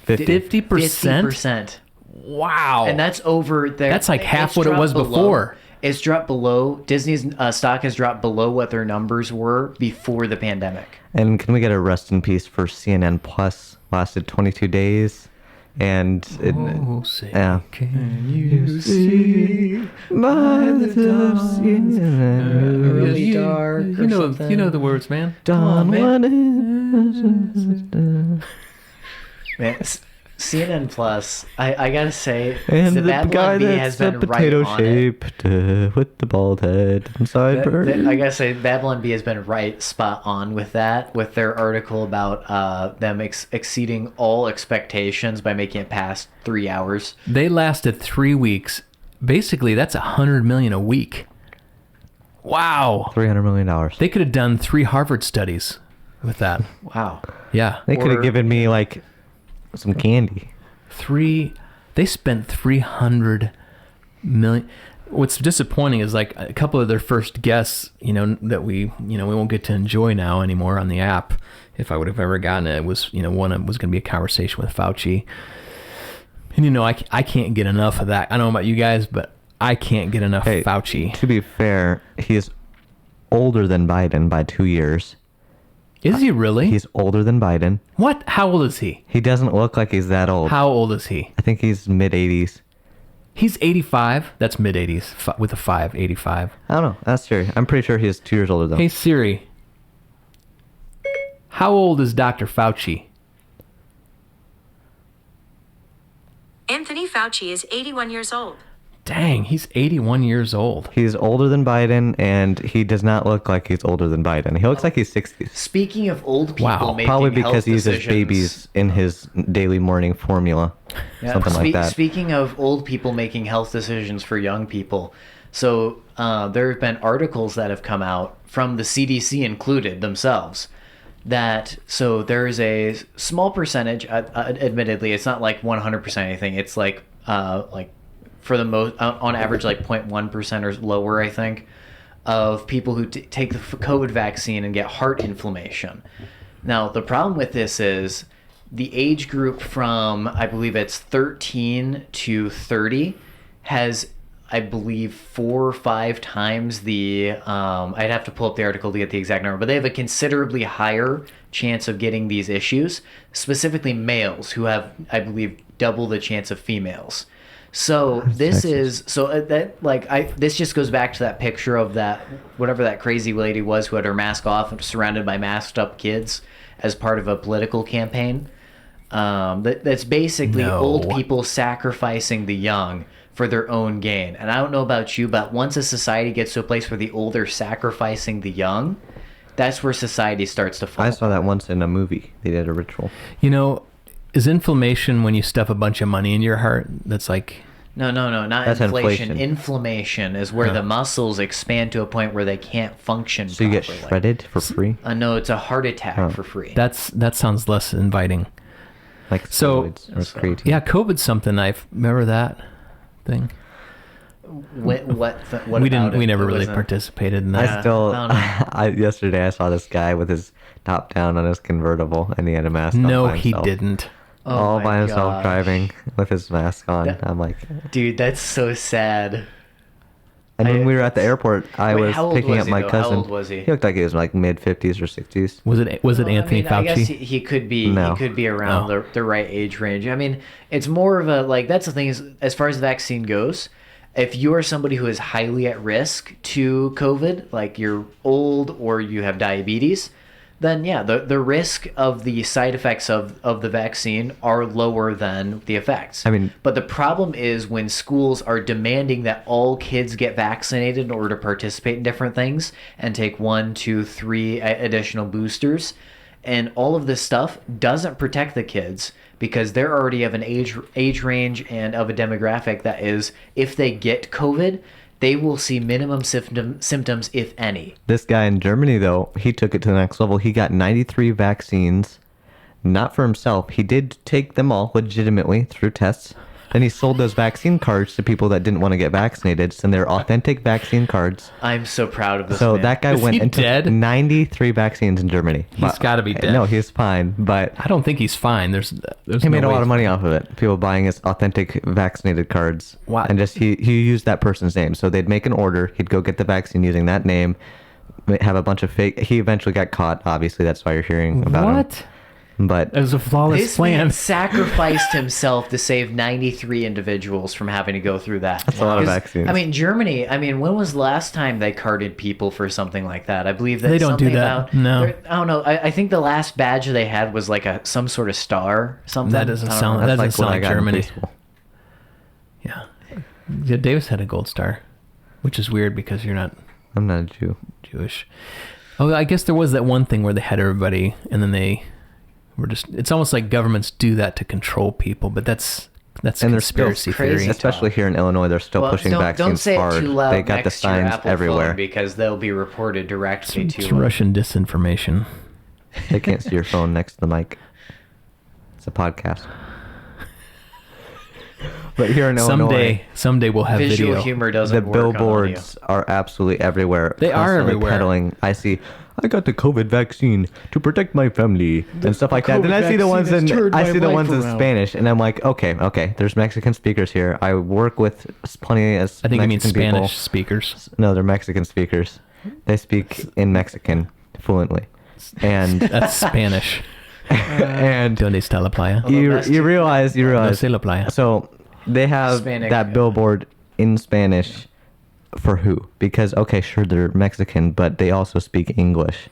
50%? 50%. Wow. And that's over there. That's like half it's what it dropped was before. It's dropped below. Disney's stock has dropped below what their numbers were before the pandemic. And can we get a rest in peace for CNN Plus? Lasted 22 days. And it, say, yeah. can you see by the top CNN, Really dark or you know something. the words, man. Don man. Juan Man, CNN Plus, I gotta say, and the the guy Babylon Bee has that's the been potato right on it. shaped with the bald head and sideburns. I gotta say, Babylon Bee has been spot on with that, with their article about them exceeding all expectations by making it past 3 hours. They lasted 3 weeks. Basically, that's $100 million a week. Wow. $300 million. They could have done 3 Harvard studies with that. Wow. Yeah. They could or- have given me like some candy. They spent $300 million. What's disappointing is like a couple of their first guests, that we won't get to enjoy now anymore on the app. If I would have ever gotten it, was, one was going to be a conversation with Fauci. And, I can't get enough of that. I don't know about you guys, but I can't get enough Hey, Fauci. To be fair, he is older than Biden by 2 years. Is he really? He's older than Biden. What? How old is he? He doesn't look like he's that old. How old is he? I think he's mid-80s. He's 85. That's mid-80s with a 5, 85. I don't know. That's true. I'm pretty sure he's 2 years older though. Hey Siri, how old is Dr. Fauci? Anthony Fauci is 81 years old. Dang, he's 81 years old. He's older than Biden, and he does not look like he's older than Biden. He looks like he's 60s. Speaking of old people Wow. making Probably health because he uses decisions, babies in his daily morning formula. Yeah, Something like that. Speaking of old people making health decisions for young people, so there have been articles that have come out from the CDC included themselves that so there is a small percentage. Admittedly, it's not like 100% anything. It's like for the most on average like 0.1% or lower, I think, of people who take the COVID vaccine and get heart inflammation. Now the problem with this is the age group from, I believe it's 13 to 30 has, I believe, 4 or 5 times the, I'd have to pull up the article to get the exact number, but they have a considerably higher chance of getting these issues, specifically males who have, I believe, double the chance of females. So this is, so that, like, this just goes back to that picture of that, whatever that crazy lady was who had her mask off and surrounded by masked up kids as part of a political campaign. That's basically old people sacrificing the young for their own gain. And I don't know about you, but once a society gets to a place where the old are sacrificing the young, that's where society starts to fall. I saw that once in a movie. They did a ritual. You know, is inflammation when you stuff a bunch of money in your heart? That's like... No, not That's inflation. inflation. Inflammation is where the muscles expand to a point where they can't function So you get properly. shredded for free? No, it's a heart attack for free. That sounds less inviting. Like So- steroids or creatine? Yeah, COVID's something. I remember that thing. What We about it? We never It really wasn't- participated in that. Yeah. I still, I don't know. yesterday I saw this guy with his top down on his convertible, and he had a mask on No, by he himself. didn't. Oh All my by himself gosh. driving with his mask on. That- I'm like, Dude, that's so sad. and when we were at the airport, I Wait, was how old picking was up he, my though? How cousin. old was he? He looked like he was like mid 50s or 60s. Was it Well, Anthony I Fauci? guess he could be. No. He could be around Oh. the right age range. I mean, it's more of a like. That's the thing is, as far as the vaccine goes, if you are somebody who is highly at risk to COVID, like you're old or you have diabetes, then yeah, the risk of the side effects of the vaccine are lower than the effects. I mean- but the problem is when schools are demanding that all kids get vaccinated in order to participate in different things and take 1, 2, 3 additional boosters, and all of this stuff doesn't protect the kids because they're already of an age range and of a demographic that is, if they get COVID, they will see minimum symptoms, if any. This guy in Germany, though, he took it to the next level. He got 93 vaccines, not for himself. He did take them all legitimately through tests. Then he sold those vaccine cards to people that didn't want to get vaccinated. So they're authentic vaccine cards. I'm so proud of this So man. that guy Is went he and took dead? 93 vaccines in Germany. He's gotta be dead. No, he's fine. But I don't think he's fine. There's he made no a lot way of money off of it. People buying his authentic vaccinated cards. Wow. And just he used that person's name. So they'd make an order. He'd go get the vaccine using that name. Have a bunch of fake. He eventually got caught. Obviously, that's why you're hearing about him. What? But It was a flawless This plan. man sacrificed himself to save 93 individuals from having to go through that. That's a lot of 'Cause, vaccines. I mean, Germany, when was the last time they carded people for something like that? I believe that They don't do something that. about... No. I don't know. I think the last badge they had was like some sort of star, something. That doesn't I don't sound- know. that that's doesn't like what sound I got like in Germany. preschool. Yeah, Davis had a gold star, which is weird because you're not I'm not a Jew. Jewish. Oh, I guess there was that one thing where they had everybody, and then they were just. It's almost like governments do that to control people, but that's And there's still conspiracy crazy theory. Especially here in Illinois, they're still Well, pushing don't vaccines say hard. it too loud They got the next to your signs Apple everywhere. phone because they'll be reported directly It's to Russian disinformation. They can't see your phone next to the mic. It's a podcast. But here in Illinois, Someday we'll have visual video. humor doesn't the work on audio. billboards are absolutely everywhere. They are constantly everywhere. Peddling. I see. I got the COVID vaccine to protect my family and stuff like that. Then I see the ones in Spanish, and I'm like, okay. There's Mexican speakers here. I work with plenty of I think you mean Mexican people. Spanish speakers. No, they're Mexican speakers. They speak in Mexican fluently, and That's Spanish. and Donde está la playa? you realize No sé la playa. so they have Hispanic, that billboard in Spanish for who? Because okay, sure they're Mexican, but they also speak English.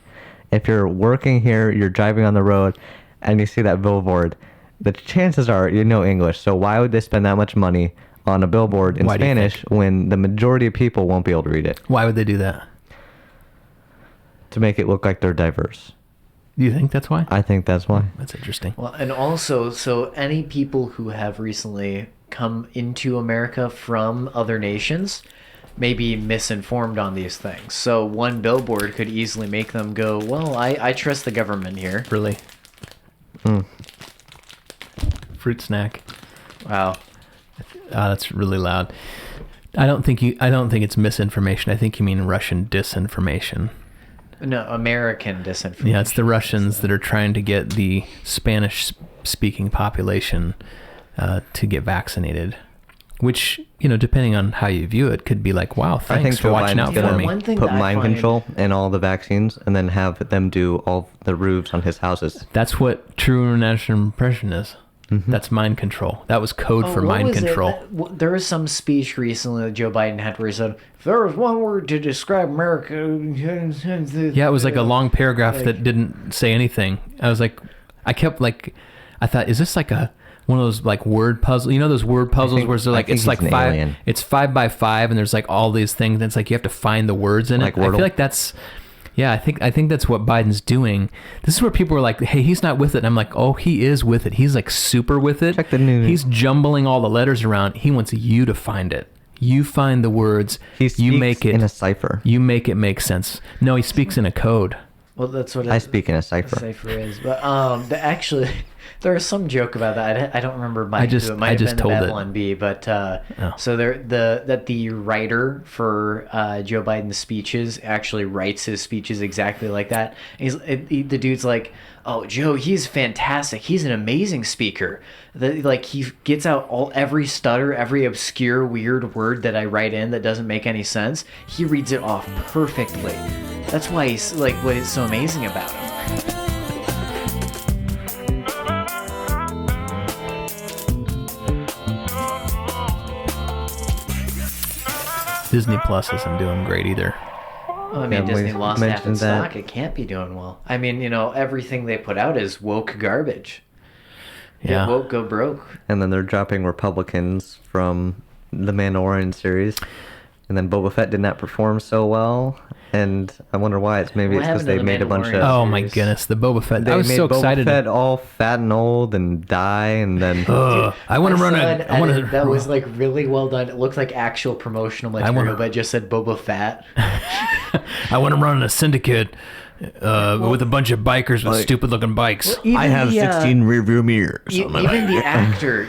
If you're working here, you're driving on the road, and you see that billboard, the chances are you know English. So why would they spend that much money on a billboard in Why do you Spanish when the majority of people won't be able to read it, Why would they do that? to make it look like they're diverse. Do you think that's why? I think that's why. That's interesting. Well, and also, so any people who have recently come into America from other nations may be misinformed on these things. So one billboard could easily make them go, well, I trust the government here. Really? Mm. Fruit snack. Wow. That's really loud. I don't think it's misinformation. I think you mean Russian disinformation. No, American disinformation. Yeah, it's the Russians that are trying to get the Spanish-speaking population to get vaccinated. Which, depending on how you view it, could be like, wow, I thanks think for Joe watching Biden's out for gonna me. One thing put that I mind find- control in all the vaccines and then have them do all the roofs on his houses. That's what true international impression is. Mm-hmm. That's mind control. That was code for what mind was it control. there was some speech recently that Joe Biden had where he said, if there was one word to describe America... Yeah, it was like a long paragraph that didn't say anything. I thought, is this like one of those like word puzzles? You know those word puzzles where it's like think it's like he's an five, alien. it's 5 by 5, and there's like all these things. And it's like you have to find the words in Like it. I Wordle? feel like that's. Yeah, I think that's what Biden's doing. This is where people are like, "Hey, he's not with it." And I'm like, "Oh, he is with it. He's like super with it. Check the news. He's jumbling all the letters around. He wants you to find it. You find the words. He speaks you make it in a cipher. You make it make sense. No, he speaks in a code. Well, that's what I speak in a cipher. cipher is. But actually, there was some joke about that. I don't remember. I just have been told the it. Babylon Bee, but so the writer for Joe Biden's speeches actually writes his speeches exactly like that. The dude's like, "Oh, Joe, he's fantastic. He's an amazing speaker. He gets out every stutter, every obscure, weird word that I write in that doesn't make any sense. He reads it off perfectly. That's why he's like what is so amazing about him." Disney Plus isn't doing great either. Well, I mean, Yeah, Disney we lost half mentioned its that. stock. It can't be doing well. I mean, everything they put out is woke garbage. Yeah. Get woke, go broke. And then they're dropping Republicans from the Mandalorian series. And then Boba Fett did not perform so well. And I wonder why. It's What because happened to they the made a bunch Mandalorian? of... Oh my series. goodness, the Boba Fett. They I was made so Boba excited. Fett all fat and old and die, and then... I want to run saw an a. I want edit to. that was like really well done. It looked like actual promotional material, wanna- but it just said Boba Fett. I want to run a syndicate with a bunch of bikers with stupid-looking bikes. Even rearview mirrors.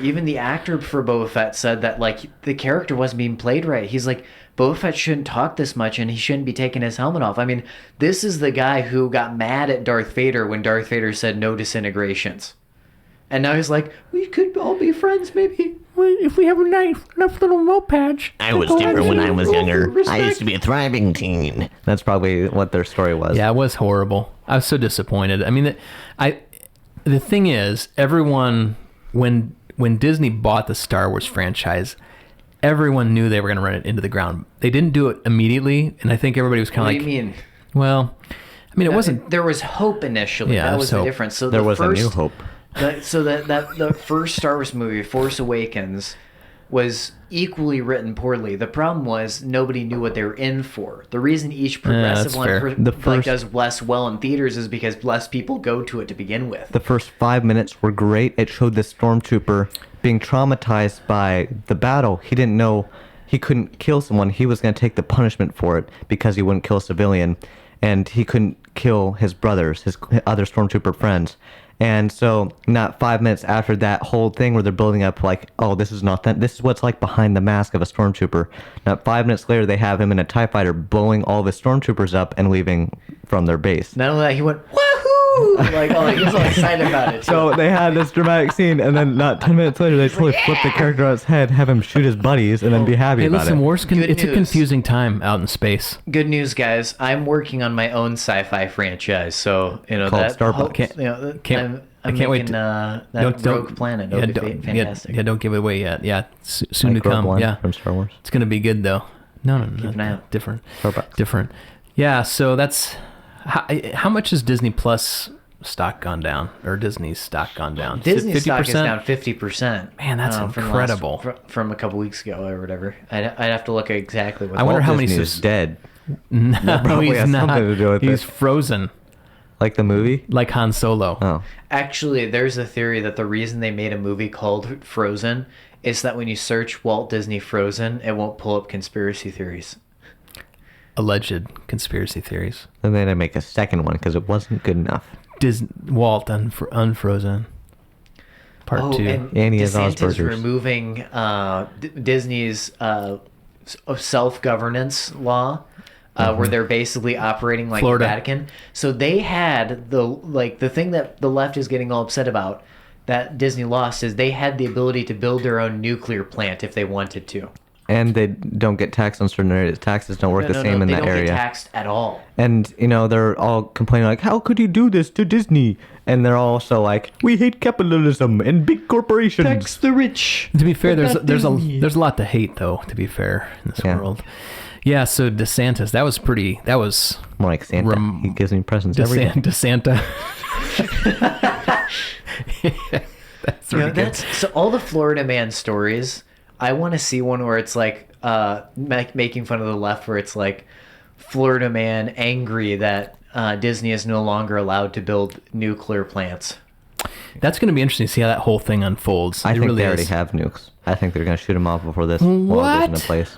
Even the actor for Boba Fett said that like the character wasn't being played right. He's like, Boba Fett shouldn't talk this much, and he shouldn't be taking his helmet off. I mean, this is the guy who got mad at Darth Vader when Darth Vader said no disintegrations, and now he's like, we could all be friends, maybe. If we have a nice little rope patch. I was different when I was younger. I used to be a thriving teen. That's probably what their story was. Yeah, it was horrible. I was so disappointed. I mean, the thing is, everyone when Disney bought the Star Wars franchise, everyone knew they were going to run it into the ground. They didn't do it immediately, and I think everybody was kind What of do like, you mean? well, I mean, it wasn't. There was hope initially. Yeah, That was the hope. difference. So There the was first, a new hope. The first Star Wars movie, Force Awakens, was equally written poorly. The problem was nobody knew what they were in for. The reason each progressive that's one fair. does less well in theaters is because less people go to it to begin with. The first 5 minutes were great. It showed the stormtrooper being traumatized by the battle. He didn't know he couldn't kill someone. He was going to take the punishment for it because he wouldn't kill a civilian. And he couldn't kill his brothers, his other stormtrooper friends. And so not 5 minutes after that whole thing where they're building up like, oh, this is not that. This is what's like behind the mask of a stormtrooper. Not 5 minutes later, they have him in a TIE fighter blowing all of his stormtroopers up and leaving from their base. Not only that, he went, wahoo! He was all excited about it. Too. So they had this dramatic scene, and then not 10 minutes later, they totally flip the character on his head, have him shoot his buddies, and then be happy Hey, about listen, it. Good it's a news. confusing time out in space. Good news, guys. I'm working on my own sci-fi franchise, so Called that Starbucks. I can't wait making, to- that Rogue Planet. It'll be fantastic. Yeah, don't give it away yet. Yeah, soon Like to Rogue come. One Yeah, from Star Wars. it's gonna be good though. No, an eye out. different. Starbucks. Different. Yeah, so that's how much is Disney Plus stock gone down, or Disney's stock gone down? Disney stock is 50%? down 50%. Man, that's incredible. From a couple weeks ago or whatever. I'd have to look at exactly what. I wonder how many Disney is dead. No, probably he's has not. something to do with He's it. frozen, Like the movie? like Han Solo. Oh. Actually, there's a theory that the reason they made a movie called Frozen is that when you search Walt Disney Frozen, it won't pull up conspiracy theories. Alleged conspiracy theories. And then I make a second one because it wasn't good enough. Walt Unfrozen. Part 2. And he has DeSantis Asperger's. removing Disney's self-governance law, where they're basically operating like Florida. the Vatican. So they had the thing that the left is getting all upset about that Disney lost is they had the ability to build their own nuclear plant if they wanted to. And they don't get taxed on certain areas. Taxes don't work the same in they that don't area. get taxed at all. And, they're all complaining like, how could you do this to Disney? And they're also like, we hate capitalism and big corporations. the rich. To be fair, there's not there's a Disney. there's a lot to hate though. To be fair, in this Yeah. world. Yeah. So DeSantis, that was More like Santa. He gives me presents every day. DeSanta. That's really good. So all the Florida Man stories. I want to see one where it's like making fun of the left, where it's like Florida Man angry that Disney is no longer allowed to build nuclear plants. That's going to be interesting to see how that whole thing unfolds. I It think really they already is. have nukes. I think they're going to shoot them off before this law goes into What? place.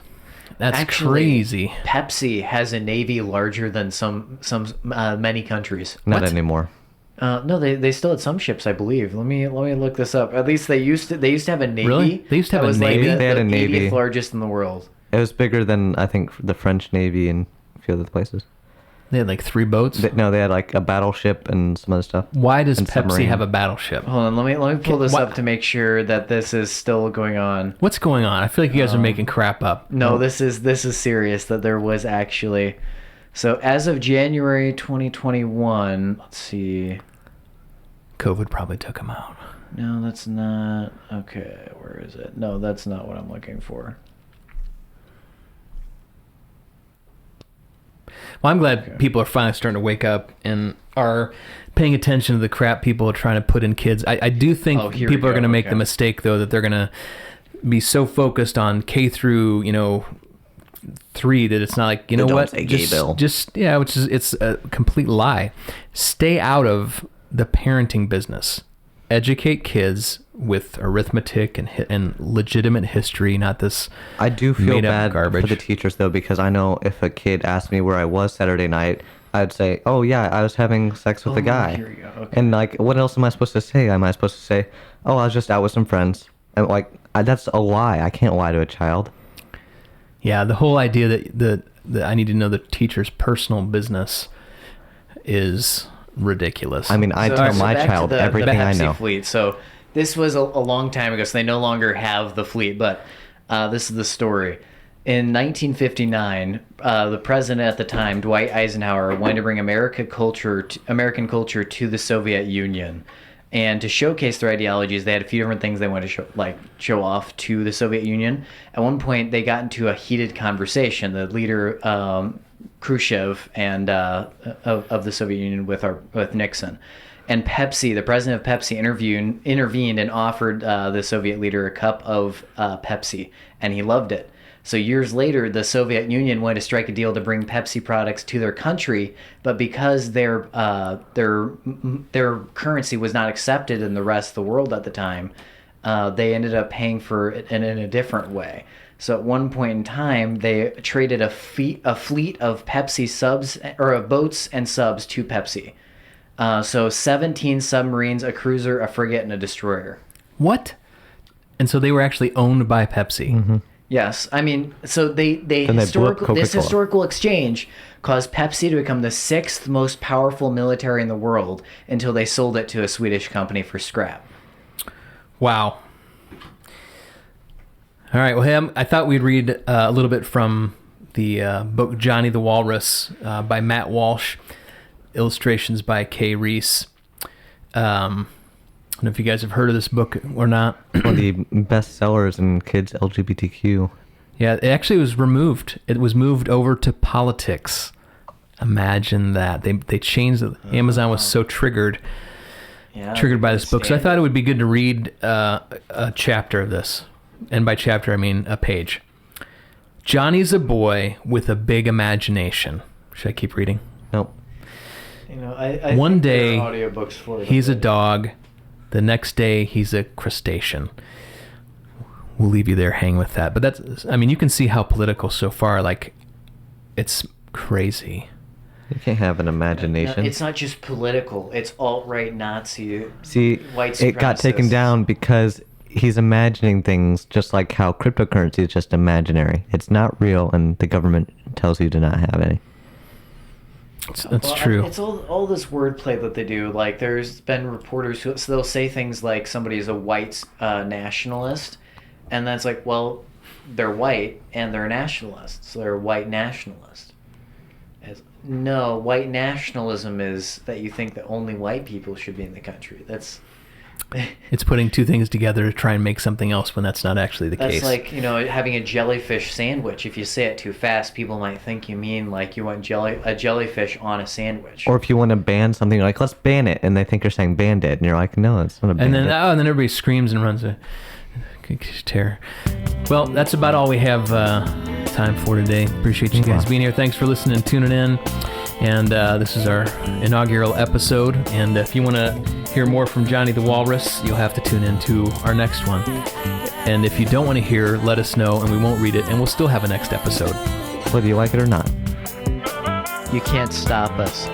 That's Actually, crazy. Pepsi has a navy larger than some many countries. Not What? anymore. No, they still had some ships, I believe. Let me look this up. At least they used to have a navy. Really? They used to have that a was navy? Like They had the a navy. 80th largest in the world. It was bigger than, I think, the French Navy and a few other places. They had like 3 boats. No, they had like a battleship and some other stuff. Why does And Pepsi submarine. have a battleship? Hold on, let me pull this What- up to make sure that this is still going on. What's going on? I feel like you guys are making crap up. No, this is serious. That there was actually. So as of January 2021, let's see. COVID probably took them out. No, that's not. Okay, where is it? No, that's not what I'm looking for. Well, I'm glad people are finally starting to wake up and are paying attention to the crap people are trying to put in kids. I do think Oh, here we people are go, going to make okay. the mistake, though, that they're going to be so focused on K through, 3 that it's not like, Don't what? say gay, Bill. Which is, it's a complete lie. Stay out of the parenting business. Educate kids with arithmetic and legitimate history, not this I do feel made-up bad garbage. for the teachers, though, because I know if a kid asked me where I was Saturday night, I'd say, oh, yeah, I was having sex with a guy. Here we go. Okay. And, like, what else am I supposed to say? Am I supposed to say, oh, I was just out with some friends? And, like, that's a lie. I can't lie to a child. Yeah, the whole idea that I need to know the teacher's personal business is ridiculous. I mean, I So- tell so my back to child the everything I Pepsi know. Fleet. So this was a long time ago, so they no longer have the fleet. But this is the story. In 1959, the president at the time, Dwight Eisenhower, wanted to bring American culture to the Soviet Union. And to showcase their ideologies, they had a few different things they wanted to show off to the Soviet Union. At one point, they got into a heated conversation. The leader, Khrushchev, and of the Soviet Union with Nixon, and Pepsi, the president of Pepsi, intervened and offered the Soviet leader a cup of Pepsi, and he loved it. So years later, the Soviet Union wanted to strike a deal to bring Pepsi products to their country, but because their currency was not accepted in the rest of the world at the time, they ended up paying for it in a different way. So at one point in time, they traded a fleet of Pepsi subs or of boats and subs to Pepsi. So 17 submarines, a cruiser, a frigate, and a destroyer. what? And so they were actually owned by Pepsi. Mm-hmm. Yes, I mean, so they they blew up this Coca-Cola. historical exchange caused Pepsi to become the 6th most powerful military in the world until they sold it to a Swedish company for scrap. Wow. All right. Well, hey, I thought we'd read a little bit from the book Johnny the Walrus by Matt Walsh, illustrations by Kay Reese. I don't know if you guys have heard of this book or not. One of the best sellers in kids LGBTQ. Yeah, it actually was removed. It was moved over to politics Imagine that. They changed it. Amazon was so triggered by this book. So I thought it would be good to read a chapter of this. And by chapter, I mean a page. Johnny's a boy with a big imagination. Should I keep reading? Nope. I One think there day, are audiobooks for it. he's a dog. The next day, he's a crustacean. We'll leave you there, hang with that. But you can see how political so far, like, it's crazy. You can't have an imagination. It's not just political. It's alt-right Nazi. See, white it got taken supremacists. down because he's imagining things just like how cryptocurrency is just imaginary. It's not real, and the government tells you to not have any. That's true. It's all this wordplay that they do. Like, there's been reporters who they'll say things like somebody is a white nationalist, and that's like, well, they're white and they're nationalists, so they're a white nationalist. No, white nationalism is that you think that only white people should be in the country. That's It's putting two things together to try and make something else when that's not actually the case. That's like, having a jellyfish sandwich. If you say it too fast, people might think you mean like you want a jellyfish on a sandwich. Or if you want to ban something, you're like, let's ban it, and they think you're saying banned it, and you're like, no, it's not a ban. And then everybody screams and runs a terror. Well, that's about all we have time for today. Appreciate you guys being here. Thanks for listening and tuning in. And this is our inaugural episode. And if you want to hear more from Johnny the Walrus, you'll have to tune in to our next one. And if you don't want to hear, let us know, and we won't read it, and we'll still have a next episode. Whether you like it or not. You can't stop us.